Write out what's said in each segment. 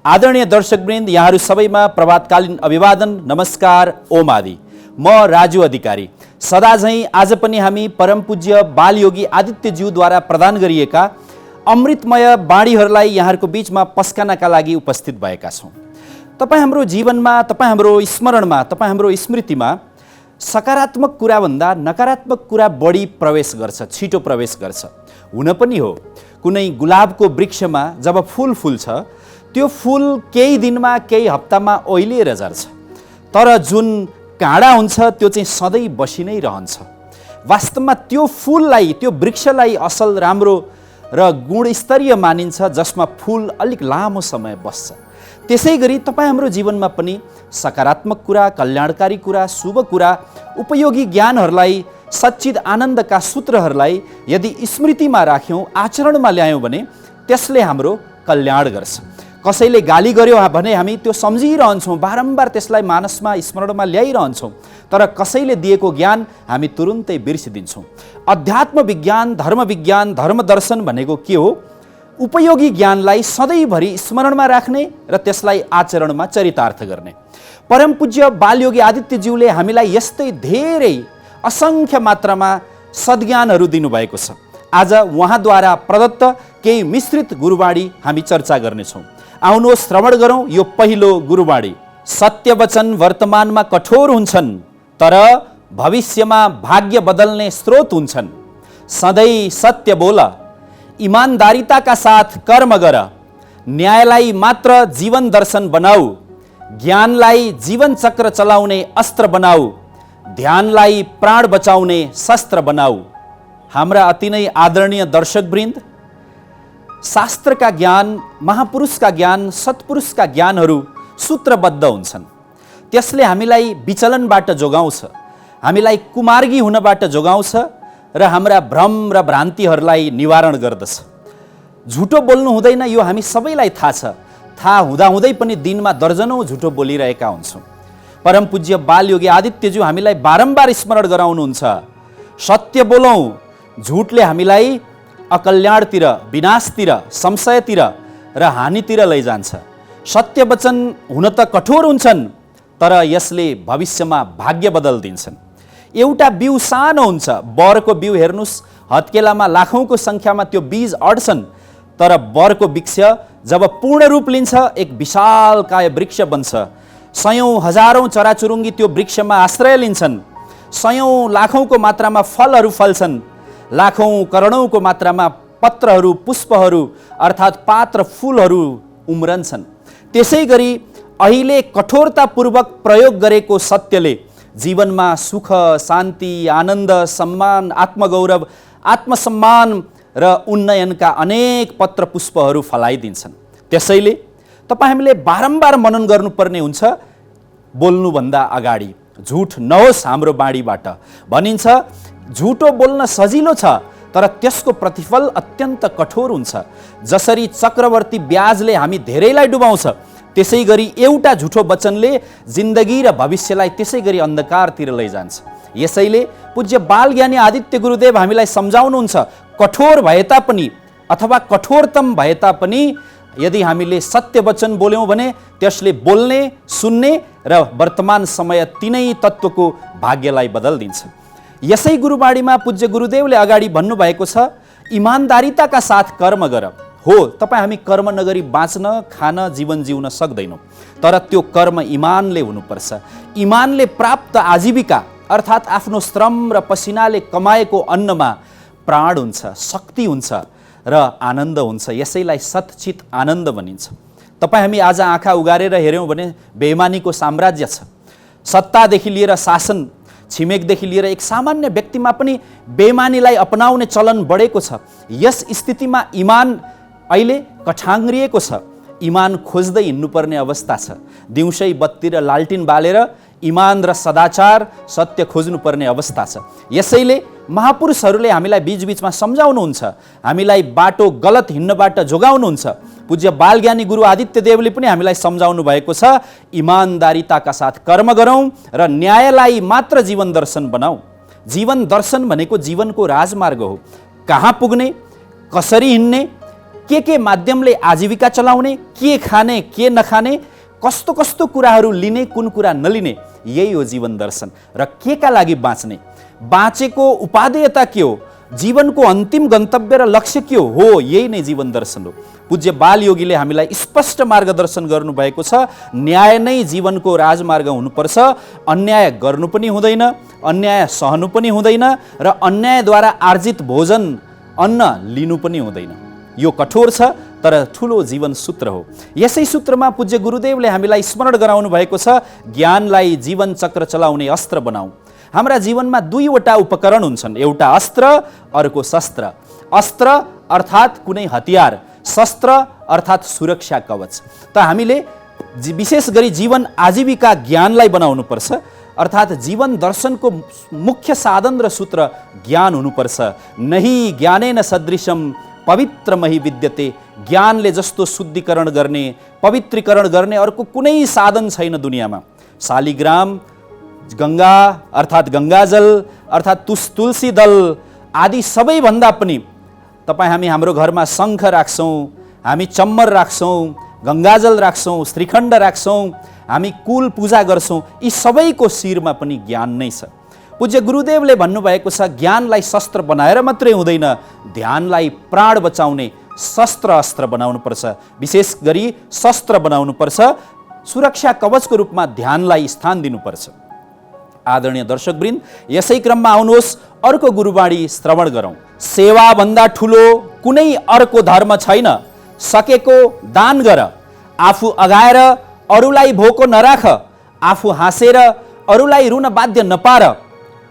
आदरणीय दर्शकवृन्द, यहाँहरू सबैमा प्रभातकालीन अभिवादन, नमस्कार, ओम आदि। म राजु अधिकारी। सदा झैं आज पनि हामी परमपूज्य बालयोगी आदित्यज्यूद्वारा प्रदान गरिएका अमृतमय बाणीहरूलाई यहाँहरूको बीचमा पस्कनका लागि उपस्थित भएका छौँ। तपाईँ हाम्रो जीवनमा, तपाईँ हाम्रो स्मरणमा, तपाईँ हाम्रो स्मृतिमा सकारात्मक कुराभन्दा नकारात्मक कुरा बढी प्रवेश गर्छ, छिटो प्रवेश गर्छ। हुन पनि हो, कुनै गुलाबको वृक्षमा जब फूल फुल्छ, त्यो फूल केही दिनमा, केही हप्तामा ओइलिएर झर्छ, तर जुन काँडा हुन्छ त्यो चाहिँ सधैँ बसी नै रहन्छ। वास्तवमा त्यो फूललाई, त्यो वृक्षलाई असल, राम्रो र गुणस्तरीय मानिन्छ जसमा फूल अलिक लामो समय बस्छ। त्यसै गरी तपाईँ हाम्रो जीवनमा पनि सकारात्मक कुरा, कल्याणकारी कुरा, शुभ कुरा, उपयोगी ज्ञानहरूलाई, सच्चित आनन्दका सूत्रहरूलाई यदि स्मृतिमा राख्यौँ, आचरणमा ल्यायौँ भने त्यसले हाम्रो कल्याण गर्छ। कसैले गाली गर्यो भने हामी त्यो सम्झिरहन्छौँ, बारम्बार त्यसलाई मानसमा, स्मरणमा ल्याइरहन्छौँ, तर कसैले दिएको ज्ञान हामी तुरुन्तै बिर्सिदिन्छौँ। अध्यात्म विज्ञान, धर्म दर्शन भनेको के हो? उपयोगी ज्ञानलाई सधैँभरि स्मरणमा राख्ने र त्यसलाई आचरणमा चरितार्थ गर्ने। परमपूज्य बालयोगी आदित्यज्यूले हामीलाई यस्तै धेरै असङ्ख्य मात्रामा सद्ज्ञानहरू दिनुभएको छ। आज उहाँद्वारा प्रदत्त केही मिश्रित गुरुबाणी हामी चर्चा गर्नेछौँ। आउनुहोस् श्रवण गरौँ यो पहिलो गुरुबाणी। सत्य वचन वर्तमानमा कठोर हुन्छन्, तर भविष्यमा भाग्य बदल्ने स्रोत हुन्छन्। सधैँ सत्य बोल, इमानदारिताका साथ कर्म गर, न्यायलाई मात्र जीवन दर्शन बनाऊ, ज्ञानलाई जीवन चक्र चलाउने अस्त्र बनाऊ, ध्यानलाई प्राण बचाउने शस्त्र बनाऊ। हाम्रा अति नै आदरणीय दर्शकवृन्द, शास्त्रका ज्ञान, महापुरुषका ज्ञान, सत्पुरुषका ज्ञानहरू सूत्रबद्ध हुन्छन्। त्यसले हामीलाई विचलनबाट जोगाउँछ, हामीलाई कुमार्गी हुनबाट जोगाउँछ र हाम्रा भ्रम र भ्रान्तिहरूलाई निवारण गर्दछ। झुटो बोल्नु हुँदैन, यो हामी सबैलाई थाहा छ। थाहा हुँदाहुँदै पनि दिनमा दर्जनौँ झुटो बोलिरहेका हुन्छौँ। परमपूज्य बालयोगी आदित्यज्यू हामीलाई बारम्बार स्मरण गराउनुहुन्छ, सत्य बोलौँ। झुटले हामीलाई अकल्याणतिर, विनाशतिर, संशयतिर र हानितिर लैजान्छ। सत्य वचन हुन त कठोर हुन्छन्, तर यसले भविष्यमा भाग्य बदलिदिन्छन्। एउटा बिउ सानो हुन्छ, बरको बिउ हेर्नुहोस्, हत्केलामा लाखौँको सङ्ख्यामा त्यो बीज अड्छन्, तर बरको वृक्ष जब पूर्ण रूप लिन्छ एक विशालकाय वृक्ष बन्छ। सयौँ हजारौँ चराचुरुङ्गी त्यो वृक्षमा आश्रय लिन्छन्, सयौँ लाखौँको मात्रामा फलहरू फल्छन्, लाखौँ करोडौँको मात्रामा पत्रहरू, पुष्पहरू अर्थात् पात र फुलहरू उम्रन्छन्। त्यसै गरी अहिले कठोरतापूर्वक प्रयोग गरेको सत्यले जीवनमा सुख, शान्ति, आनन्द, सम्मान, आत्मगौरव, आत्मसम्मान र उन्नयनका अनेक पत्र पुष्पहरू फलाइदिन्छन्। त्यसैले तपाईँ हामीले बारम्बार मनन गर्नुपर्ने हुन्छ, बोल्नुभन्दा अगाडि झुट नहोस् हाम्रो बाणीबाट। भनिन्छ झुटो बोल्न सजिलो छ, तर त्यसको प्रतिफल अत्यन्त कठोर हुन्छ। जसरी चक्रवर्ती ब्याजले हामी धेरैलाई डुबाउँछ, त्यसै गरी एउटा झुठो वचनले जिन्दगी र भविष्यलाई त्यसै गरी अन्धकारतिर लैजान्छ। यसैले पूज्य बालज्ञानी आदित्य गुरुदेव हामीलाई सम्झाउनुहुन्छ, कठोर भए तापनि अथवा कठोरतम भए तापनि यदि हामीले सत्य वचन बोल्यौँ भने त्यसले बोल्ने, सुन्ने र वर्तमान समय तिनै तत्त्वको भाग्यलाई बदलिदिन्छ। यसै गुरुबाणीमा पूज्य गुरुदेवले अगाडि भन्नुभएको छ, इमानदारिताका साथ कर्म गर। हो, तपाईँ हामी कर्म नगरी बाँच्न, खान, जीवन जिउन सक्दैनौँ, तर त्यो कर्म इमानले हुनुपर्छ। इमानले प्राप्त आजीविका अर्थात् आफ्नो श्रम र पसिनाले कमाएको अन्नमा प्राण हुन्छ, शक्ति हुन्छ र आनन्द हुन्छ। यसैलाई सच्चित आनन्द भनिन्छ। तपाईँ हामी आज आँखा उगारेर हेऱ्यौँ भने बेइमानीको साम्राज्य छ। सत्तादेखि लिएर शासन, छिमेकदेखि लिएर एक सामान्य व्यक्तिमा पनि बेइमानीलाई अपनाउने चलन बढेको छ। यस स्थितिमा इमान अहिले कठाङ्ग्रिएको छ। इमान खोज्दै हिँड्नुपर्ने अवस्था छ। दिउँसै बत्ती र लालटिन बालेर इमान र सदाचार, सत्य खोज्नुपर्ने अवस्था छ। यसैले महापुरुषहरूले हामीलाई बीचबीचमा सम्झाउनुहुन्छ, हामीलाई बाटो गलत हिँड्नबाट जोगाउनुहुन्छ। पूज्य बालज्ञानी गुरु आदित्यदेवले पनि हामीलाई सम्झाउनु भएको छ, इमानदारिताका साथ कर्म गरौँ र न्यायलाई मात्र जीवन दर्शन बनाऊ। जीवन दर्शन भनेको जीवनको राजमार्ग हो। कहाँ पुग्ने, कसरी हिँड्ने, के माध्यमले आजीविका चलाउने, के खाने के नखाने, कस्तो कस्तो कुराहरू लिने कुन कुरा नलिने, यही हो जीवन दर्शन। र के का लागि बाँच्ने, बाँचेको उपादेयता के हो, जीवनको अन्तिम गन्तव्य र लक्ष्य के हो, यही नै जीवन दर्शन हो। पूज्य बालयोगीले हामीलाई स्पष्ट मार्गदर्शन गर्नुभएको छ। न्याय नै जीवनको राजमार्ग हुनुपर्छ। अन्याय गर्नु पनि हुँदैन, अन्याय सहनु पनि हुँदैन र अन्यायद्वारा आर्जित भोजन अन्न लिनु पनि हुँदैन। यो कठोर छ तर ठुलो जीवन सूत्र हो। यसै सूत्रमा पूज्य गुरुदेवले हामीलाई स्मरण गराउनु भएको छ, ज्ञानलाई जीवन चक्र चलाउने अस्त्र बनाऊ। हाम्रा जीवनमा दुईवटा उपकरण हुन्छन्, एउटा अस्त्र अर्को शस्त्र। अस्त्र अर्थात् कुनै हतियार, शस्त्र अर्थात् सुरक्षा कवच। त हामीले विशेष गरी जीवन आजीविका ज्ञानलाई बनाउनु पर्छ, अर्थात् जीवन दर्शनको मुख्य साधन र सूत्र ज्ञान हुनुपर्छ। नहि ज्ञानेन सदृशम पवित्रमहि विद्यते। ज्ञानले जस्तो शुद्धिकरण गर्ने, पवित्रीकरण गर्ने अर्को कुनै साधन छैन दुनियाँमा। शालिग्राम, गङ्गा अर्थात् गङ्गाजल अर्थात् तुलसी दल आदि सबैभन्दा पनि हामी हाम्रो घरमा शङ्ख राख्छौँ, हामी चम्मर राख्छौँ, गङ्गाजल राख्छौँ, श्रीखण्ड राख्छौँ, हामी कुल पूजा गर्छौँ, यी सबैको शिरमा पनि ज्ञान नै छ। पूज्य गुरुदेवले भन्नुभएको छ, ज्ञानलाई शस्त्र बनाएर मात्रै हुँदैन, ध्यानलाई प्राण बचाउने शस्त्र अस्त्र बनाउनुपर्छ। विशेष गरी शस्त्र बनाउनुपर्छ, सुरक्षा कवचको रूपमा ध्यानलाई स्थान दिनुपर्छ। आदरणीय दर्शकवृन्द, यसै क्रममा आउनुहोस् अर्को गुरुवाणी श्रवण गरौँ। सेवाभन्दा ठुलो कुनै अर्को धर्म छैन। सकेको दान गर, आफू अगाएर अरूलाई भोको नराख, आफू हाँसेर अरूलाई रुन बाध्य नपार,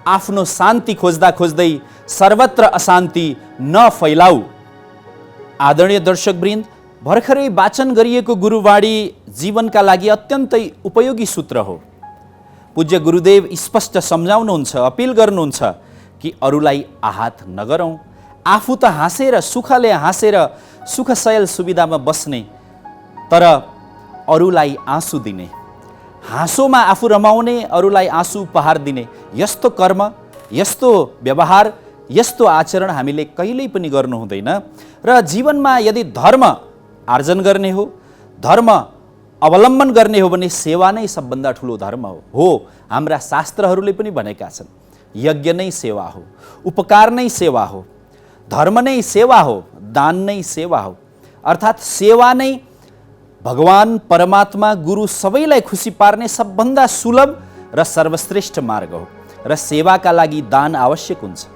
आफ्नो शान्ति खोज्दा खोज्दै सर्वत्र अशान्ति नफैलाऊ। आदरणीय दर्शकवृन्द, भर्खरै वाचन गरिएको गुरुवाणी जीवनका लागि अत्यन्तै उपयोगी सूत्र हो। पूज्य गुरुदेव स्पष्ट सम्झाउनुहुन्छ, अपिल गर्नुहुन्छ कि अरूलाई आहत नगरौँ। आफू त हाँसेर सुखले हाँसेर सुखशयल सुविधामा बस्ने, तर अरूलाई आँसु दिने, हाँसोमा आफू रमाउने, अरूलाई आँसु उपहार दिने, यस्तो कर्म, यस्तो व्यवहार, यस्तो आचरण हामीले कहिल्यै पनि गर्नु हुँदैन। र जीवनमा यदि धर्म आर्जन गर्ने हो, धर्म अवलम्बन गर्ने हो भने सेवा नै सबभन्दा ठुलो धर्म हो। हाम्रा शास्त्रहरूले पनि भनेका छन्, यज्ञ नै सेवा हो, उपकार नै सेवा हो, धर्म नै सेवा हो, दान नै सेवा हो। अर्थात् सेवा नै भगवान परमात्मा गुरु सबैलाई खुसी पार्ने सबभन्दा सुलभ र सर्वश्रेष्ठ मार्ग हो। र सेवाका लागि दान आवश्यक हुन्छ।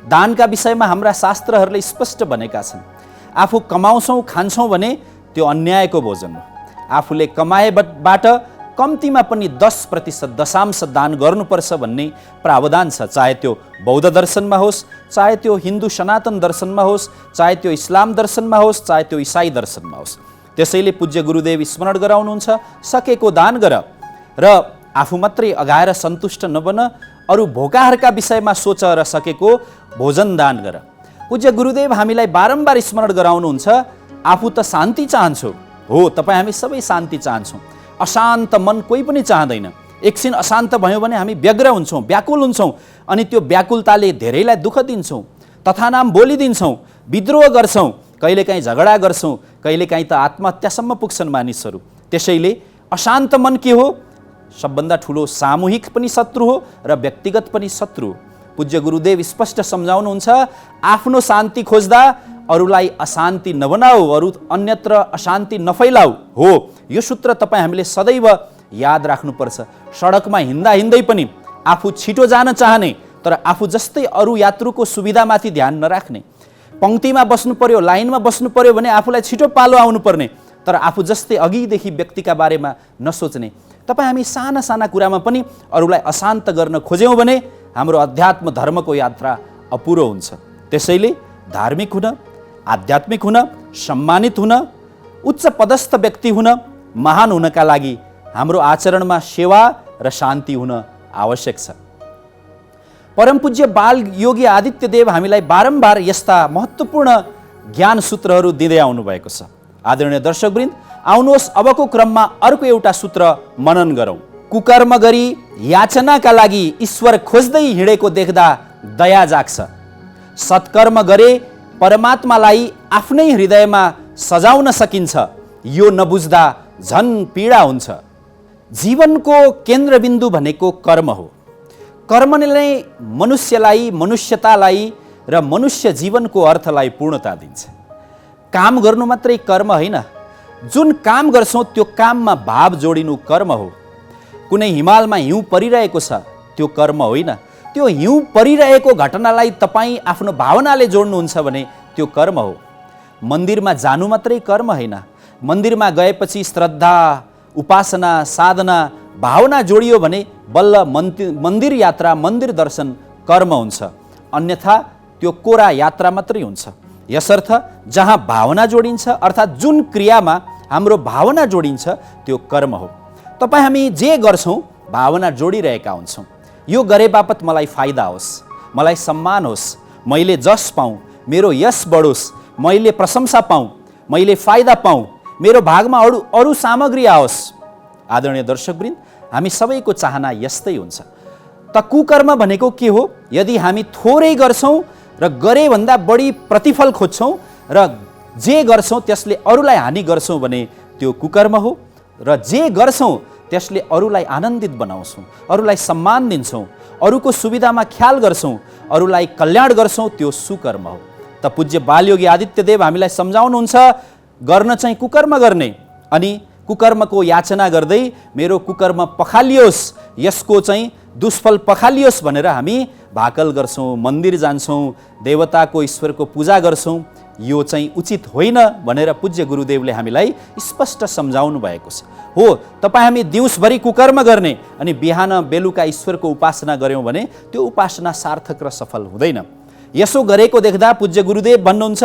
दानका विषयमा हाम्रा शास्त्रहरूले स्पष्ट भनेका छन्, आफू कमाउँछौँ खान्छौँ भने त्यो अन्यायको भोजन हो। आफूले कमाएबाट कम्तीमा पनि 10% दशांश दान गर्नुपर्छ भन्ने प्रावधान छ। चाहे त्यो बौद्ध दर्शनमा होस्, चाहे त्यो हिन्दू सनातन दर्शनमा होस्, चाहे त्यो इस्लाम दर्शनमा होस्, चाहे त्यो इसाई दर्शनमा होस्। त्यसैले पूज्य गुरुदेव स्मरण गराउनुहुन्छ, सकेको दान गर र आफू मात्रै अगाएर सन्तुष्ट नबन, अरू भोकाहरूका विषयमा सोच र सकेको भोजन दान गर। पूज्य गुरुदेव हामीलाई बारम्बार स्मरण गराउनुहुन्छ, आफू त शान्ति चाहन्छु हो, तपाईँ हामी सबै शान्ति चाहन्छौँ। अशान्त मन कोही पनि चाहँदैन। एकछिन अशान्त भयो भने हामी व्यग्र हुन्छौँ, व्याकुल हुन्छौँ, अनि त्यो व्याकुलताले धेरैलाई दुःख दिन्छौँ, तथानाम बोलिदिन्छौँ, विद्रोह गर्छौँ, कहिलेकाहीँ झगडा गर्छौँ, कहिलेकाहीँ त आत्महत्यासम्म पुग्छन् मानिसहरू। त्यसैले अशान्त मन के हो? सबभन्दा ठुलो सामूहिक पनि शत्रु हो र व्यक्तिगत पनि शत्रु हो। पूज्य गुरुदेव स्पष्ट सम्झाउनुहुन्छ, आफ्नो शान्ति खोज्दा अरूलाई अशान्ति नबनाऊ, अरू अन्यत्र अशान्ति नफैलाऊ। हो, यो सूत्र तपाईँ हामीले सदैव याद राख्नुपर्छ। सडकमा हिँड्दा हिँड्दै पनि आफू छिटो जान चाहने, तर आफू जस्तै अरू यात्रुको सुविधामाथि ध्यान नराख्ने। पङ्क्तिमा बस्नु पर्यो, लाइनमा बस्नु पर्यो भने आफूलाई छिटो पालो आउनुपर्ने, तर आफू जस्तै अघिदेखि व्यक्तिका बारेमा नसोच्ने। तपाईँ हामी साना साना कुरामा पनि अरूलाई अशान्त गर्न खोज्यौँ भने हाम्रो अध्यात्म धर्मको यात्रा अपुरो हुन्छ। त्यसैले धार्मिक हुन, आध्यात्मिक हुन, सम्मानित हुन, उच्च पदस्थ व्यक्ति हुन, महान हुनका लागि हाम्रो आचरणमा सेवा र शान्ति हुन आवश्यक छ। परम पूज्य बाल योगी आदित्यदेव हामीलाई बारम्बार यस्ता महत्त्वपूर्ण ज्ञान सूत्रहरू दिँदै आउनु भएको छ। आदरणीय दर्शकवृन्द, आउनुहोस् अबको क्रममा अर्को एउटा सूत्र मनन गरौँ। कुकर्म गरी याचनाका लागि ईश्वर खोज्दै हिँडेको देख्दा दया जाग्छ। सत्कर्म गरे परमात्मालाई आफ्नै हृदयमा सजाउन सकिन्छ, यो नबुझ्दा झन् पीडा हुन्छ। जीवनको केन्द्रबिन्दु भनेको कर्म हो। कर्मले नै मनुष्यलाई, मनुष्यतालाई र मनुष्य जीवनको अर्थलाई पूर्णता दिन्छ। काम गर्नु मात्रै कर्म होइन, जुन काम गर्छौँ त्यो काममा भाव जोडिनु कर्म हो। कुनै हिमालमा हिउँ परिरहेको छ, त्यो कर्म होइन। त्यो हिउँ परिरहेको घटनालाई तपाईँ आफ्नो भावनाले जोड्नुहुन्छ भने त्यो कर्म हो। मन्दिरमा जानु मात्रै कर्म होइन, मन्दिरमा गएपछि श्रद्धा, उपासना, साधना, भावना जोडियो भने बल्ल मन्दिर यात्रा, मन्दिर दर्शन कर्म हुन्छ। अन्यथा त्यो कोरा यात्रा मात्रै हुन्छ। यसर्थ जहाँ भावना जोडिन्छ, अर्थात् जुन क्रियामा हाम्रो भावना जोडिन्छ त्यो कर्म हो। तपाईँ हामी जे गर्छौँ भावना जोडिरहेका हुन्छौँ। यो गरे बापत मलाई फाइदा होस्, मलाई सम्मान होस्, मैले जस पाऊँ, मेरो यश बढोस्, मैले प्रशंसा पाऊँ, मैले फाइदा पाऊँ, मेरो भागमा अरू सामग्री आओस्। आदरणीय दर्शकवृन्द, हामी सबैको चाहना यस्तै हुन्छ। त कुकर्म भनेको के हो? यदि हामी थोरै गर्छौँ र गरेभन्दा बढी प्रतिफल खोज्छौँ र जे गर्छौँ त्यसले अरूलाई हानि गर्छौँ भने त्यो कुकर्म हो। र जे गर्छौँ त्यसले अरूलाई आनन्दित बनाउँछौँ, अरूलाई सम्मान दिन्छौँ, अरूको सुविधामा ख्याल गर्छौँ, अरूलाई कल्याण गर्छौँ, त्यो सुकर्म हो। त पूज्य बालयोगी आदित्यदेव हामीलाई सम्झाउनुहुन्छ गर्न चाहिँ कुकर्म गर्ने, अनि कुकर्मको याचना गर्दै मेरो कुकर्म पखालियोस्, यसको चाहिँ दुष्फल पखालियोस् भनेर हामी भाकल गर्छौँ, मन्दिर जान्छौँ, देवताको ईश्वरको पूजा गर्छौँ। यो चाहिँ उचित होइन भनेर पूज्य गुरुदेवले हामीलाई स्पष्ट सम्झाउनु भएको छ। हो, तपाईँ हामी दिउँसभरि कुकर्म गर्ने अनि बिहान बेलुका ईश्वरको उपासना गऱ्यौँ भने त्यो उपासना सार्थक र सफल हुँदैन। यसो गरेको देख्दा पूज्य गुरुदेव भन्नुहुन्छ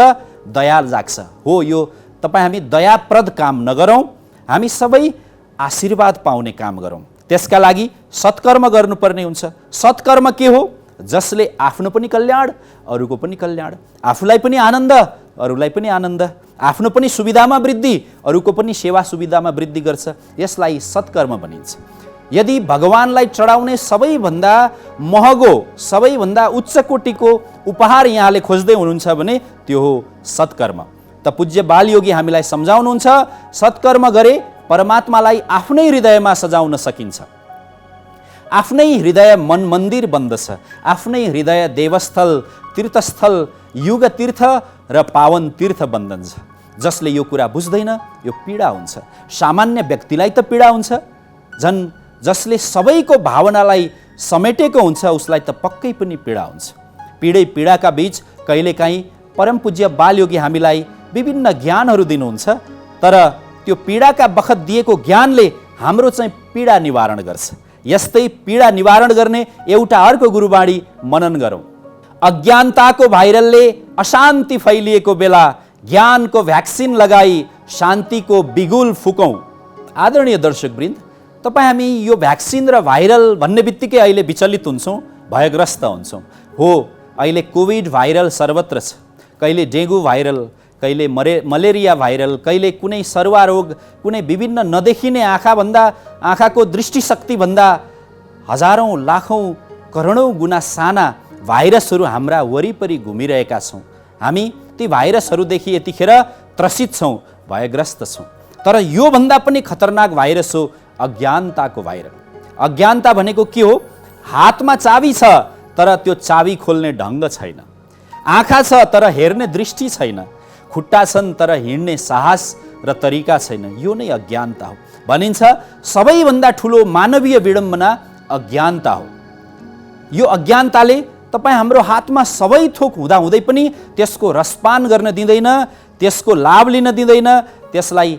दया जाग्छ। हो, यो तपाईँ हामी दयाप्रद काम नगरौँ, हामी सबै आशीर्वाद पाउने काम गरौँ। त्यसका लागि सत्कर्म गर्नुपर्ने हुन्छ। सत्कर्म के हो? जसले आफ्नो पनि कल्याण, अरूको पनि कल्याण, आफूलाई पनि आनन्द, अरूलाई पनि आनन्द, आफ्नो पनि सुविधामा वृद्धि, अरूको पनि सेवा सुविधामा वृद्धि गर्छ। यसलाई सत्कर्म भनिन्छ। यदि भगवानलाई चढाउने सबैभन्दा महँगो, सबैभन्दा उच्च कोटिको उपहार यहाँले खोज्दै हुनुहुन्छ भने त्यो हो सत्कर्म। त पूज्य बालयोगी हामीलाई सम्झाउनुहुन्छ सत्कर्म गरे परमात्मालाई आफ्नै हृदयमा सजाउन सकिन्छ। आफ्नै हृदय मन मन्दिर बन्दछ, आफ्नै हृदय देवस्थल, तीर्थस्थल, युग तीर्थ र पावन तीर्थ बन्दन्छ। जसले यो कुरा बुझ्दैन यो पीडा हुन्छ। सामान्य व्यक्तिलाई त पीडा हुन्छ, झन् जसले सबैको भावनालाई समेटेको हुन्छ उसलाई त पक्कै पनि पीडा हुन्छ। पीडै पीडाका बीच कहिलेकाहीँ परम पूज्य बालयोगी हामीलाई विभिन्न ज्ञानहरू दिनुहुन्छ, तर त्यो पीडाका बखत दिएको ज्ञानले हाम्रो चाहिँ पीडा निवारण गर्छ। यस्तै पीडा निवारण गर्ने एउटा अर्को गुरुवाणी मनन गरौँ। अज्ञानताको भाइरलले अशान्ति फैलिएको बेला ज्ञानको भ्याक्सिन लगाई शान्तिको बिगुल फुकौँ। आदरणीय दर्शकवृन्द, तपाईँ हामी यो भ्याक्सिन र भाइरल भन्ने बित्तिकै अहिले विचलित हुन्छौँ, भयग्रस्त हुन्छौँ। हो, अहिले कोभिड भाइरल सर्वत्र छ। कहिले डेङ्गु भाइरल, कहिले मलेरिया भाइरल, कहिले कुनै सरुवा रोग, कुनै विभिन्न नदेखिने आँखाको दृष्टिशक्तिभन्दा हजारौँ, लाखौँ, करोडौँ गुणा साना भाइरसहरू हाम्रा वरिपरि घुमिरहेका छौँ। हामी ती भाइरसहरूदेखि यतिखेर त्रसित छौँ, भयग्रस्त छौँ। तर योभन्दा पनि खतरनाक भाइरस हो अज्ञानताको भाइरल। अज्ञानता भनेको के हो? हातमा चाबी छ तर त्यो चाबी खोल्ने ढङ्ग छैन, आँखा छ तर हेर्ने दृष्टि छैन, खुट्टा छन् तर हिँड्ने साहस र तरिका छैन। यो नै अज्ञानता हो। भनिन्छ सबैभन्दा ठुलो मानवीय विडम्बना अज्ञानता हो। यो अज्ञानताले तपाईँ हाम्रो हातमा सबै थोक हुँदाहुँदै पनि त्यसको रसपान गर्न दिँदैन, त्यसको लाभ लिन दिँदैन, त्यसलाई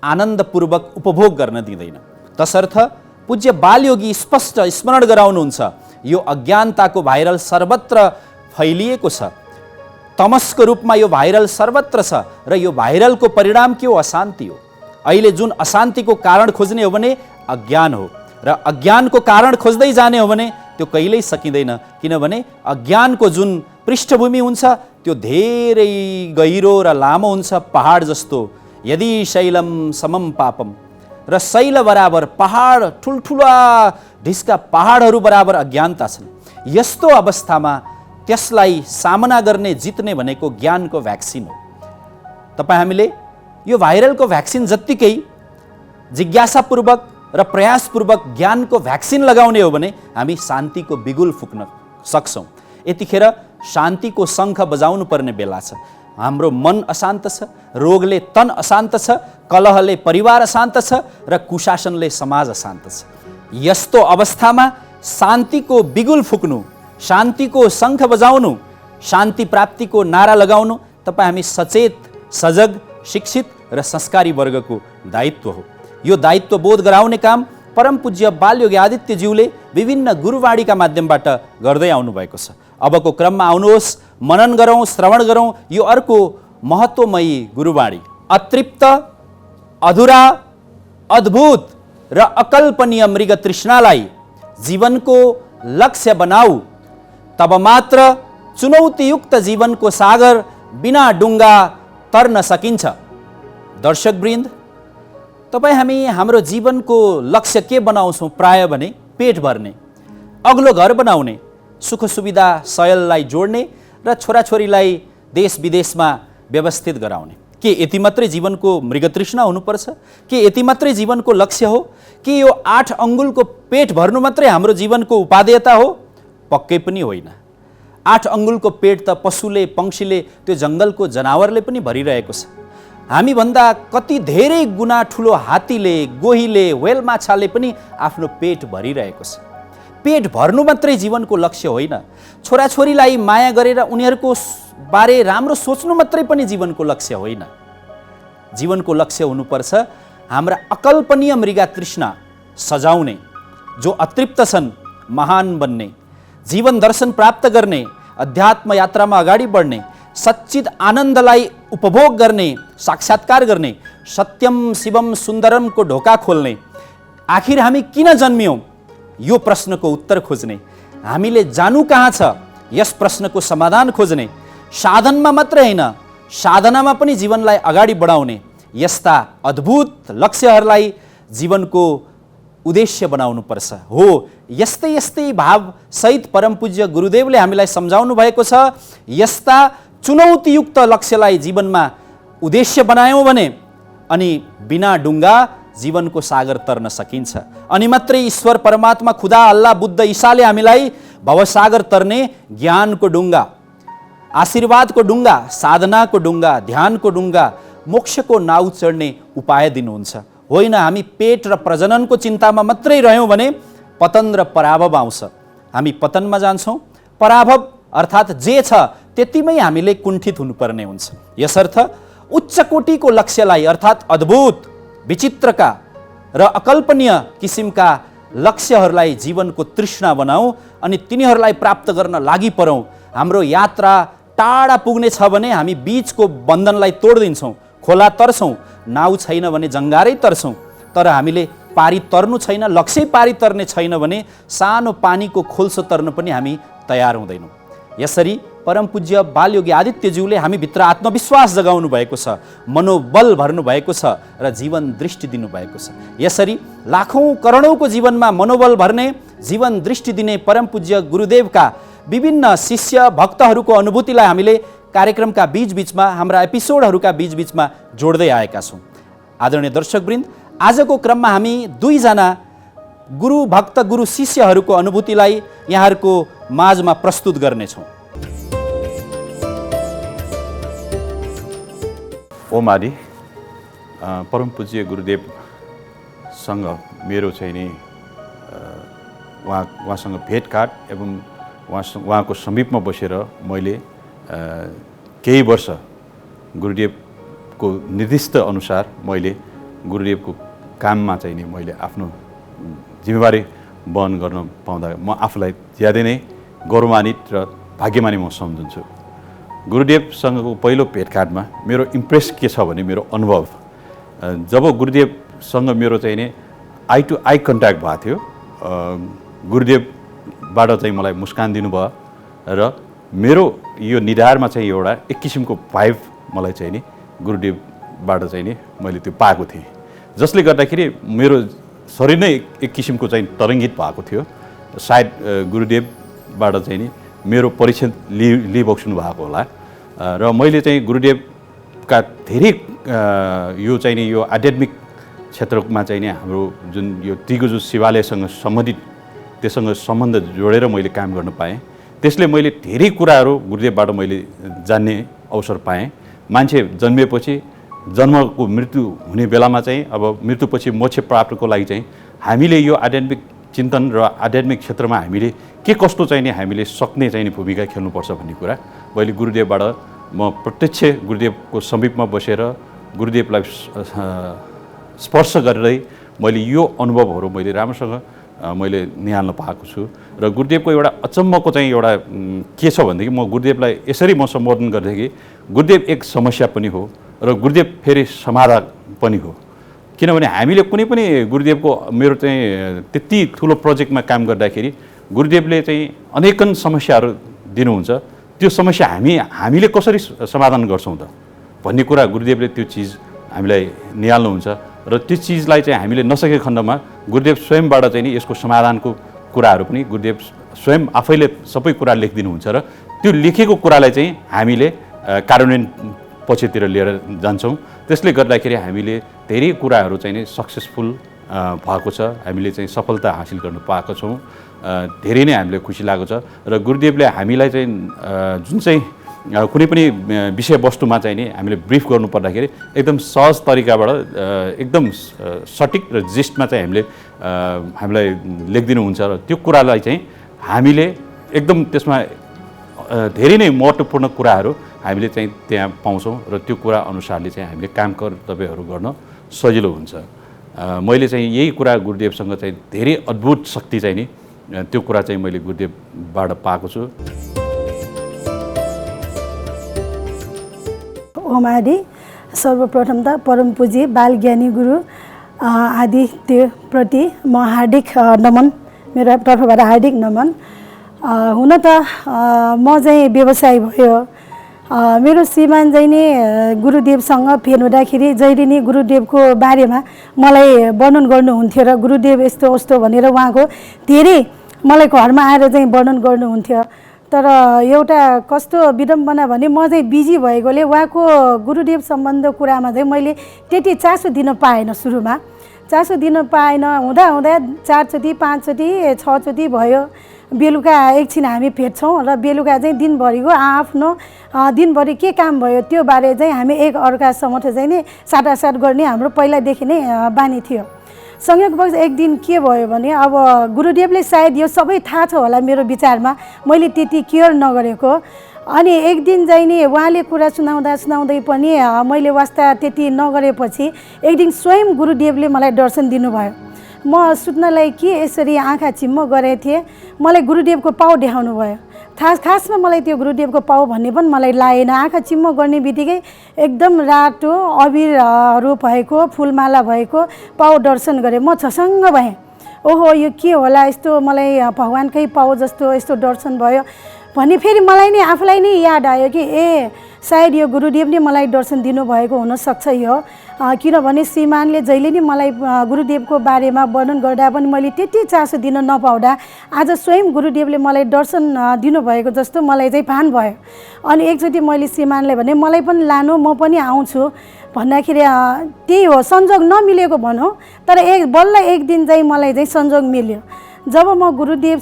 आनन्दपूर्वक उपभोग गर्न दिँदैन। तसर्थ पूज्य बालयोगी स्पष्ट स्मरण गराउनुहुन्छ यो अज्ञानताको भाइरल सर्वत्र फैलिएको छ। तमसको रूपमा यो भाइरल सर्वत्र छ र यो भाइरलको परिणाम के हो? अशान्ति हो। अहिले जुन अशान्तिको कारण खोज्ने हो भने अज्ञान हो, र अज्ञानको कारण खोज्दै जाने हो भने त्यो कहिल्यै सकिँदैन। किनभने अज्ञानको जुन पृष्ठभूमि हुन्छ त्यो धेरै गहिरो र लामो हुन्छ, पहाड जस्तो। यदि शैलम समम पापम, र शैल बराबर पहाड, ठुल्ठुला ढिस्का पहाडहरू बराबर अज्ञानता छन्। यस्तो अवस्थामा त्यसलाई सामना गर्ने, जित्ने भनेको ज्ञानको भ्याक्सिन हो। त तपाईँ हामीले यो भाइरलको भ्याक्सिन जत्तिकै जिज्ञासापूर्वक र प्रयासपूर्वक ज्ञानको भ्याक्सिन लगाउने हो भने हामी शान्तिको बिगुल फुक्न सक्छौँ। यतिखेर शान्तिको शङ्ख बजाउनु पर्ने बेला छ। हाम्रो मन अशान्त छ, रोगले तन अशान्त छ, कलहले परिवार अशान्त छ र कुशासनले समाज अशान्त छ। यस्तो अवस्थामा शान्तिको बिगुल फुक्नु, शान्तिको शङ्ख बजाउनु, शान्ति प्राप्तिको नारा लगाउनु तपाईँ हामी सचेत, सजग, शिक्षित र संस्कारी वर्गको दायित्व हो। यो दायित्व बोध गराउने काम परम पूज्य बालयोगी आदित्यज्यूले विभिन्न गुरुवाणीका माध्यमबाट गर्दै आउनुभएको छ। अबको क्रममा आउनुहोस्, मनन गरौँ, श्रवण गरौँ यो अर्को महत्त्वमयी गुरुवाणी। अतृप्त, अधुरा, अद्भुत र अकल्पनीय मृग तृष्णालाई जीवनको लक्ष्य बनाऊ, तब मात्र चुनौतीयुक्त जीवनको सागर बिना डुङ्गा तर्न सकिन्छ। दर्शकवृन्द, तपाईँ हामी हाम्रो जीवनको लक्ष्य के बनाउँछौँ? प्राय भने पेट भर्ने, अग्लो घर बनाउने, सुख सुविधा सयललाई जोड्ने र छोराछोरीलाई देश विदेशमा व्यवस्थित गराउने। के यति मात्रै जीवनको मृगतृष्णा हुनुपर्छ? के यति मात्रै जीवनको लक्ष्य हो? के यो 8 अङ्गुलको पेट भर्नु मात्रै हाम्रो जीवनको उपादेयता हो? पक्कै पनि होइन। 8 अङ्गुलको पेट त पशुले, पंक्षीले, त्यो जङ्गलको जनावरले पनि भरिरहेको छ। हामीभन्दा कति धेरै गुणा ठुलो हात्तीले, गोहीले, व्हेल माछाले पनि आफ्नो पेट भरिरहेको छ। पेट भर्नु मात्रै जीवनको लक्ष्य होइन। छोराछोरीलाई माया गरेर उनीहरूको बारे राम्रो सोच्नु मात्रै पनि जीवनको लक्ष्य होइन। जीवनको लक्ष्य हुनुपर्छ हाम्रा अकल्पनीय मृगा तृष्णा सजाउने, जो अतृप्त छन् महान बन्ने, जीवन दर्शन प्राप्त गर्ने, अध्यात्म यात्रामा अगाडि बढ्ने, सच्चित आनन्दलाई उपभोग गर्ने, साक्षात्कार गर्ने, सत्यम शिवम सुन्दरमको ढोका खोल्ने। आखिर हामी किन जन्मियौँ? यो प्रश्नको उत्तर खोज्ने, हामीले जानु कहाँ छ यस प्रश्नको समाधान खोज्ने, साधनमा मात्रै होइन साधनामा पनि जीवनलाई अगाडि बढाउने यस्ता अद्भुत लक्ष्यहरूलाई जीवनको उद्देश्य बनाउनुपर्छ। हो, यस्तै यस्तै भावसहित परम पूज्य गुरुदेवले हामीलाई सम्झाउनु भएको छ। यस्ता चुनौतीयुक्त लक्ष्यलाई जीवनमा उद्देश्य बनायौँ भने अनि बिना डुङ्गा जीवनको सागर तर्न सकिन्छ। अनि मात्रै ईश्वर परमात्मा, खुदा, अल्लाह, बुद्ध, ईसाले हामीलाई भवसागर तर्ने ज्ञानको डुङ्गा, आशीर्वादको डुङ्गा, साधनाको डुङ्गा, ध्यानको डुङ्गा, मोक्षको नाउ चढ्ने उपाय दिनुहुन्छ। होइन हामी पेट र प्रजननको चिन्तामा मात्रै रह्यौँ भने पतन र पराभव आउँछ। हामी पतनमा जान्छौँ, पराभव अर्थात् जे छ त्यतिमै हामीले कुण्ठित हुनुपर्ने हुन्छ। यसर्थ उच्च कोटिको लक्ष्यलाई अर्थात् अद्भुत, विचित्रका र अकल्पनीय किसिमका लक्ष्यहरूलाई जीवनको तृष्णा बनाऊ अनि तिनीहरूलाई प्राप्त गर्न लागि परौँ। हाम्रो यात्रा टाढा पुग्ने छ भने हामी बीचको बन्धनलाई तोडिदिन्छौँ, खोला तर्छौँ, नाउ छैन भने जङ्गारै तर्छौँ। तर हामीले पारी तर्नु छैन, लक्ष्य पारी तर्ने छैन भने सानो पानीको खोल्सो तर्न पनि हामी तयार हुँदैनौँ। यसरी परम पूज्य बालयोगी आदित्यज्यूले हामीभित्र आत्मविश्वास जगाउनु भएको छ, मनोबल भर्नु भएको छ र जीवन दृष्टि दिनुभएको छ। यसरी लाखौँ करोडौँको जीवनमा मनोबल भर्ने, जीवन दृष्टि दिने परम पूज्य गुरुदेवका विभिन्न शिष्य भक्तहरूको अनुभूतिलाई हामीले कार्यक्रमका बीचबीचमा, हाम्रा एपिसोडहरूका बीचबीचमा जोड्दै आएका छौँ। आदरणीय दर्शकवृन्द, आजको क्रममा हामी 2 जना गुरु भक्त, गुरु शिष्यहरूको अनुभूतिलाई यहाँहरूको माझमा प्रस्तुत गर्नेछौँ। ओम आदि परम पूज्य गुरुदेवसँग मेरो चाहिँ नि उहाँसँग भेटघाट एवं उहाँको समीपमा बसेर मैले केही वर्ष गुरुदेवको निर्दिष्ट अनुसार मैले गुरुदेवको काममा चाहिँ नि मैले आफ्नो जिम्मेवारी वहन गर्न पाउँदा म आफूलाई ज्यादै नै गौरवान्वित र भाग्यमानी म सम्झन्छु। गुरुदेवसँगको पहिलो भेटघाटमा मेरो इम्प्रेस के छ भने मेरो अनुभव, जब गुरुदेवसँग मेरो चाहिँ नि आई टु आई कन्ट्याक्ट भएको थियो, गुरुदेवबाट चाहिँ मलाई मुस्कान दिनुभयो र मेरो यो निधारमा चाहिँ एउटा एक किसिमको भाइब मलाई चाहिँ नि गुरुदेवबाट चाहिँ नि मैले त्यो पाएको थिएँ, जसले गर्दाखेरि मेरो शरीर नै एक किसिमको चाहिँ तरङ्गित भएको थियो। सायद गुरुदेवबाट चाहिँ नि मेरो परीक्षण लिइबक्सनु भएको होला र मैले चाहिँ गुरुदेव गुरुदेवका धेरै यो चाहिँ नि यो आध्यात्मिक क्षेत्रमा चाहिँ नि हाम्रो जुन यो त्रिगुजु शिवालयसँग सम्बन्धित त्यससँग सम्बन्ध जोडेर मैले काम गर्न पाएँ। त्यसले मैले धेरै कुराहरू गुरुदेवबाट मैले जान्ने अवसर पाएँ। मान्छे जन्मिएपछि जन्मको मृत्यु हुने बेलामा चाहिँ अब मृत्युपछि मोक्ष प्राप्तको लागि चाहिँ हामीले यो आध्यात्मिक चिन्तन र आध्यात्मिक क्षेत्रमा हामीले के कस्तो चाहिँ नि हामीले सक्ने चाहिँ नि भूमिका खेल्नुपर्छ भन्ने कुरा मैले गुरुदेवबाट म प्रत्यक्ष गुरुदेवको समीपमा बसेर गुरुदेवलाई स्पर्श गरेरै मैले यो अनुभवहरू मैले राम्रोसँग मैले निहाल्न पाएको छु। र गुरुदेवको एउटा अचम्मको चाहिँ एउटा के छ भनेदेखि म गुरुदेवलाई यसरी म सम्बोधन गर्दै कि गुरुदेव एक समस्या पनि हो र गुरुदेव फेरि समाधान पनि हो। किनभने हामीले कुनै पनि गुरुदेवको मेरो चाहिँ त्यति ठुलो प्रोजेक्टमा काम गर्दाखेरि गुरुदेवले चाहिँ अनेकन समस्याहरू दिनुहुन्छ। त्यो समस्या हामीले कसरी समाधान गर्छौँ त भन्ने कुरा गुरुदेवले त्यो चिज हामीलाई निहाल्नुहुन्छ र त्यो चिजलाई चाहिँ हामीले नसकेको खण्डमा गुरुदेव स्वयंबाट चाहिँ नि यसको समाधानको कुराहरू पनि गुरुदेव स्वयं आफैले सबै कुरा लेखिदिनुहुन्छ र त्यो लेखेको कुरालाई चाहिँ हामीले कार्यान्वयन पछितिर लिएर जान्छौँ। त्यसले गर्दाखेरि हामीले धेरै कुराहरू चाहिँ नि सक्सेसफुल भएको छ, हामीले चाहिँ सफलता हासिल गर्न पाएको छौँ। धेरै नै हामीलाई खुसी लागेको छ र गुरुदेवले हामीलाई चाहिँ जुन चाहिँ कुनै पनि विषयवस्तुमा चाहिँ नि हामीले ब्रिफ गर्नु पर्दाखेरि एकदम सहज तरिकाबाट एकदम सटिक र जिस्टमा चाहिँ हामीलाई लेखिदिनुहुन्छ र त्यो कुरालाई चाहिँ हामीले एकदम त्यसमा धेरै नै महत्त्वपूर्ण कुराहरू हामीले चाहिँ त्यहाँ पाउँछौँ र त्यो कुरा अनुसारले चाहिँ हामीले काम कर्तव्यहरू गर्न सजिलो हुन्छ। मैले चाहिँ यही कुरा गुरुदेवसँग चाहिँ धेरै अद्भुत शक्ति चाहिँ नि त्यो कुरा चाहिँ मैले गुरुदेवबाट पाएको छु। ओम आदि सर्वप्रथम त परम पूज्य बाल ज्ञानी गुरु आदित्यप्रति म हार्दिक नमन, मेरो तर्फबाट हार्दिक नमन। हुन त म चाहिँ व्यवसाय भयो, मेरो श्रीमान चाहिँ नि गुरुदेवसँग भेट हुँदाखेरि जहिले नि गुरुदेवको बारेमा मलाई वर्णन गर्नुहुन्थ्यो र गुरुदेव यस्तो उस्तो भनेर उहाँको धेरै मलाई घरमा आएर चाहिँ वर्णन गर्नुहुन्थ्यो। तर एउटा कस्तो विडम्बना भने म चाहिँ बिजी भएकोले उहाँको गुरुदेव सम्बन्ध कुरामा चाहिँ मैले त्यति चासो दिन पाएन। सुरुमा चासो दिन पाएन, हुँदा हुँदा 4 चोटि 5 चोटि 6 चोटि भयो। बेलुका एकछिन हामी भेट्छौँ र बेलुका चाहिँ दिनभरिको आफ्नो दिनभरि के काम भयो त्यो बारे चाहिँ हामी एक अर्का समक्ष चाहिँ नि साटासाट गर्ने हाम्रो पहिलादेखि नै बानी थियो। संयोगवश एक दिन के भयो भने अब गुरुदेवले सायद यो सबै थाहा छ होला मेरो विचारमा, मैले त्यति केयर नगरेको। अनि एक दिन चाहिँ नि उहाँले कुरा सुनाउँदै पनि मैले वास्ता त्यति नगरेपछि एक दिन स्वयं गुरुदेवले मलाई दर्शन दिनुभयो। म सुत्नलाई के यसरी आँखा चिम्म गरेको थिएँ, मलाई गुरुदेवको पाउ देखाउनु भयो। खासमा मलाई त्यो गुरुदेवको पाउ भन्ने पनि मलाई लागेन। आँखा चिम्म गर्ने बित्तिकै एकदम रातो अबिरहरू भएको फुलमाला भएको पाउ दर्शन गरेँ। म छसङ्ग भएँ, ओहो यो के होला, यस्तो मलाई भगवान्कै पाउ जस्तो यस्तो दर्शन भयो भने फेरि मलाई नि आफूलाई नै याद आयो कि सायद यो गुरुदेवले मलाई दर्शन दिनुभएको हुनसक्छ यो। किनभने श्रीमानले जहिले नि मलाई गुरुदेवको बारेमा वर्णन गर्दा पनि मैले त्यति चासो दिन नपाउँदा आज स्वयं गुरुदेवले मलाई दर्शन दिनुभएको जस्तो मलाई चाहिँ भान भयो। अनि एकचोटि मैले श्रीमानले भने मलाई पनि लानु, म पनि आउँछु भन्दाखेरि त्यही हो, संजोग नमिलेको भनौँ, तर बल्ल एक दिन चाहिँ मलाई चाहिँ संजोग मिल्यो। जब म गुरुदेव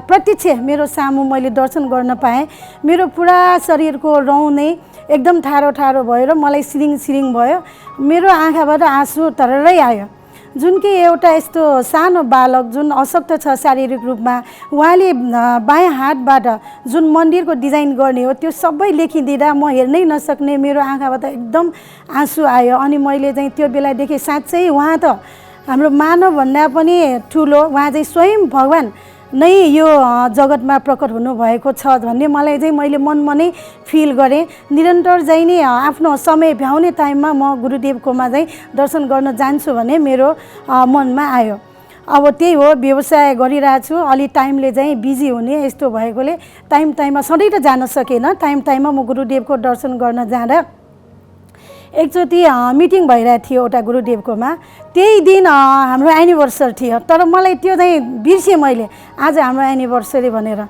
प्रत्यक्ष मेरो सामु मैले दर्शन गर्न पाएँ, मेरो पुरा शरीरको रौँ नै एकदम ठाडो भयो र मलाई सिरिङ भयो। मेरो आँखाबाट आँसु तररै आयो। जुन कि एउटा यस्तो सानो बालक जुन अशक्त छ शारीरिक रूपमा, उहाँले बायाँ हातबाट जुन मन्दिरको डिजाइन गर्ने हो त्यो सबै लेखिदिँदा म हेर्नै नसक्ने मेरो आँखाबाट एकदम आँसु आयो। अनि मैले चाहिँ त्यो बेलादेखि साँच्चै उहाँ त हाम्रो मानव भन्दा पनि ठुलो, उहाँ चाहिँ स्वयं भगवान नै यो जगतमा प्रकट हुनुभएको छ भन्ने मलाई चाहिँ मैले मनमा नै फिल गरेँ। निरन्तर चाहिँ नि आफ्नो समय भ्याउने टाइममा म गुरुदेवकोमा चाहिँ दर्शन गर्न जान्छु भने मेरो मनमा आयो। अब त्यही हो, व्यवसाय गरिरहेछु, अलि टाइमले चाहिँ बिजी हुने यस्तो भएकोले टाइममा सधैँ त जान सकेन। टाइममा म गुरुदेवको दर्शन गर्न जाँदा एकचोटि मिटिङ भइरहेको थियो एउटा गुरुदेवकोमा। त्यही दिन हाम्रो एनिभर्सरी थियो, तर मलाई त्यो चाहिँ बिर्सेँ मैले आज हाम्रो एनिभर्सरी भनेर।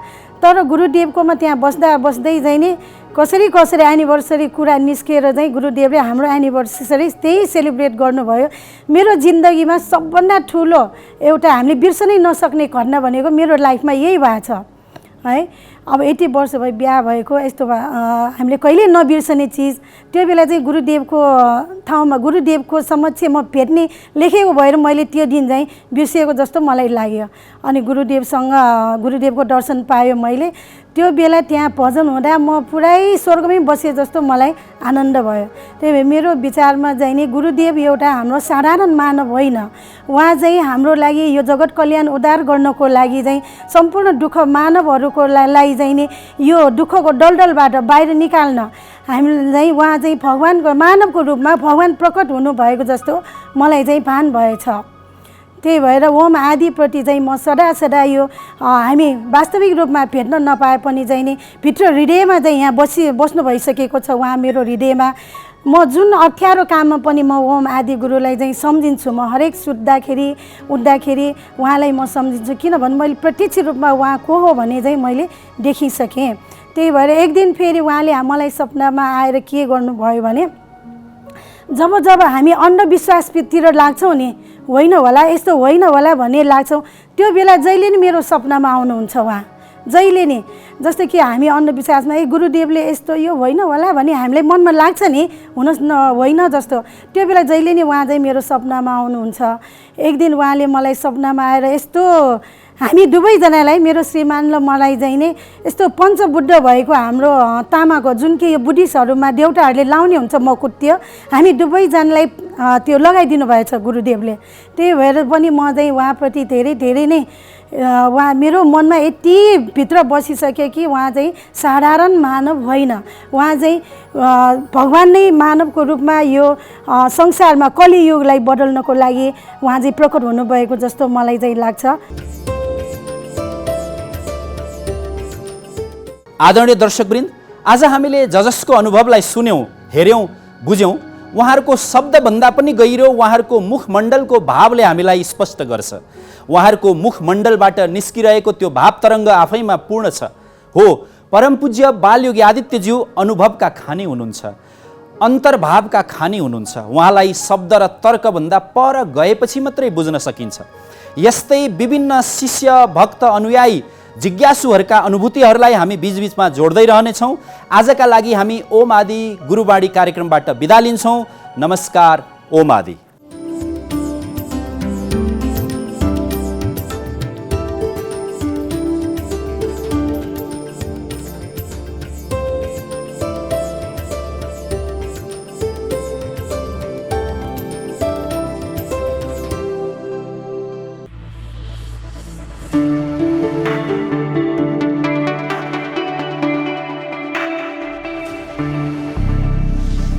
तर गुरुदेवकोमा त्यहाँ बस्दै चाहिँ नि कसरी एनिभर्सरी कुरा निस्किएर चाहिँ गुरुदेवले हाम्रो एनिभर्सरी त्यही सेलिब्रेट गर्नुभयो। मेरो जिन्दगीमा सबभन्दा ठुलो एउटा हामीले बिर्सनै नसक्ने घटना भनेको मेरो लाइफमा यही भएको छ है। अब 80 वर्ष भयो बिहा भएको, यस्तो हामीले कहिले नबिर्सने चिज। त्यो बेला चाहिँ गुरुदेवको ठाउँमा गुरुदेवको समक्ष म भेट्ने लेखेको भएर मैले त्यो दिन चाहिँ बिर्सिएको जस्तो मलाई लाग्यो। अनि गुरुदेवको दर्शन पायो मैले। त्यो बेला त्यहाँ भजन हुँदा म पुरै स्वर्गमै बसे जस्तो मलाई आनन्द भयो। त्यही भएर मेरो विचारमा चाहिँ नि गुरुदेव एउटा हाम्रो साधारण मानव होइन। उहाँ चाहिँ हाम्रो लागि यो जगत कल्याण उद्धार गर्नको लागि चाहिँ सम्पूर्ण दुःख मानवहरूको लागि चाहिँ नि यो दुःखको दलदलबाट बाहिर निकाल्न हामीले चाहिँ उहाँ चाहिँ भगवानको मानवको रूपमा भगवान प्रकट हुनुभएको जस्तो मलाई चाहिँ भान भएछ। त्यही भएर ओम आदिप्रति चाहिँ म सदा यो हामी वास्तविक रूपमा भेट्न नपाए पनि चाहिँ नि भित्र हृदयमा चाहिँ यहाँ बस्नु भइसकेको छ उहाँ मेरो हृदयमा। म जुन अप्ठ्यारो काममा पनि म ओम आदि गुरुलाई चाहिँ सम्झिन्छु। म हरेक सुत्दाखेरि उठ्दाखेरि उहाँलाई म सम्झिन्छु, किनभने मैले प्रत्यक्ष रूपमा उहाँ को हो भने चाहिँ मैले देखिसकेँ। त्यही भएर एक दिन फेरि उहाँले मलाई सपनामा आएर के गर्नुभयो भने जब हामी अन्धविश्वासतिर लाग्छौँ नि, होइन होला यस्तो होइन होला भन्ने लाग्छौँ, त्यो बेला जहिले नि मेरो सपनामा आउनुहुन्छ उहाँ, जहिले नि। जस्तो कि हामी अन्धविश्वासमा गुरुदेवले यस्तो यो होइन होला भने हामीलाई मनमा लाग्छ नि हुनुहोस् न होइन जस्तो, त्यो बेला जहिले नि उहाँ चाहिँ मेरो सपनामा आउनुहुन्छ। एक दिन उहाँले मलाई सपनामा आएर यस्तो हामी दुवैजनालाई मेरो श्रीमान र मलाई चाहिँ नि यस्तो पञ्चबुद्ध भएको हाम्रो तामाको जुन कि यो बुद्धिस्टहरूमा देउताहरूले लाउने हुन्छ मुकुट, त्यो हामी दुवैजनालाई त्यो लगाइदिनु भएछ गुरुदेवले। त्यही भएर पनि म चाहिँ उहाँप्रति धेरै नै उहाँ मेरो मनमा यति भित्र बसिसक्यो कि उहाँ चाहिँ साधारण मानव होइन। उहाँ चाहिँ भगवान नै मानवको रूपमा यो संसारमा कलियुगलाई बदल्नको लागि उहाँ चाहिँ प्रकट हुनुभएको जस्तो मलाई चाहिँ लाग्छ। आदरणीय दर्शकवृन्द, आज हामीले जसको अनुभवलाई सुन्यौँ, हेऱ्यौँ, बुझ्यौँ, उहाँहरूको शब्दभन्दा पनि गहिरो उहाँहरूको मुखमण्डलको भावले हामीलाई स्पष्ट गर्छ। उहाँहरूको मुखमण्डलबाट निस्किरहेको त्यो भाव तरङ्ग आफैमा पूर्ण छ। हो, परमपूज्य बालयोगी आदित्यज्यू अनुभवका खानी हुनुहुन्छ, अन्तर्भावका खानी हुनुहुन्छ। उहाँलाई शब्द र तर्कभन्दा पर गएपछि मात्रै बुझ्न सकिन्छ। यस्तै विभिन्न शिष्य, भक्त, अनुयायी, जिज्ञासुहरूका अनुभूतिहरूलाई हामी बीचबीचमा जोड्दै रहनेछौँ। आजका लागि हामी ओम आदि गुरुवाणी कार्यक्रमबाट बिदा लिन्छौँ। नमस्कार। ओम आदि।